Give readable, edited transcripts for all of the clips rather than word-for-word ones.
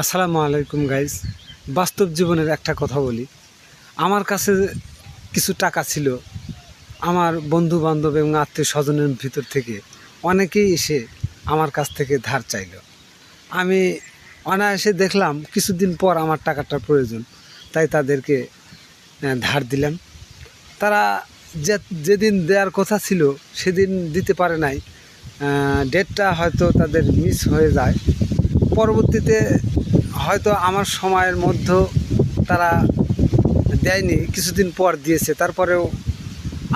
আসসালামু আলাইকুম গাইজ। বাস্তব জীবনের একটা কথা বলি। আমার কাছে কিছু টাকা ছিল, আমার বন্ধু বান্ধব এবং আত্মীয় স্বজনের ভিতর থেকে অনেকেই এসে আমার কাছ থেকে ধার চাইল। আমি অনায়াসে দেখলাম কিছুদিন পর আমার টাকাটার প্রয়োজন, তাই তাদেরকে ধার দিলাম। তারা যেদিন দেওয়ার কথা ছিল সেদিন দিতে পারে নাই, ডেটটা হয়তো তাদের মিস হয়ে যায়। পরবর্তীতে হয়তো আমার সময়ের মধ্যে তারা দেয়নি, কিছুদিন পর দিয়েছে। তারপরেও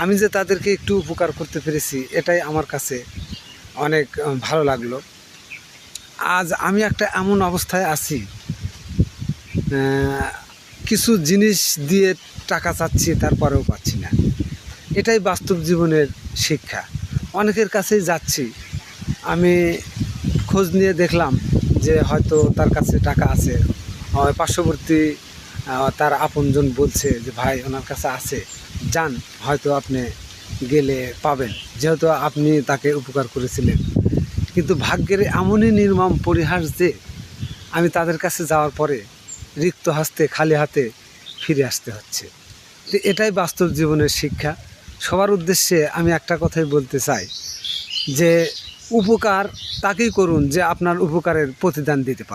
আমি যে তাদেরকে একটু উপকার করতে পেরেছি, এটাই আমার কাছে অনেক ভালো লাগলো। আজ আমি একটা এমন অবস্থায় আছি, কিছু জিনিস দিয়ে টাকা চাচ্ছি, তারপরেও পাচ্ছি না। এটাই বাস্তব জীবনের শিক্ষা। অনেকের কাছেই যাচ্ছি, আমি খোঁজ নিয়ে দেখলাম যে হয়তো তার কাছে টাকা আছে। পার্শ্ববর্তী তার আপনজন বলছে যে ভাই ওনার কাছে আছে, যান, হয়তো আপনি গেলে পাবেন, যেহেতু আপনি তাকে উপকার করেছিলেন। কিন্তু ভাগ্যের এমনই নির্মম পরিহাস যে আমি তাদের কাছে যাওয়ার পরে রিক্ত হস্তে, খালি হাতে ফিরে আসতে হচ্ছে। তো এটাই বাস্তব জীবনের শিক্ষা। সবার উদ্দেশ্যে আমি একটা কথাই বলতে চাই যে উপকার তাকেই করুন যে আপনার উপকারের প্রতিদান দিতে পারে।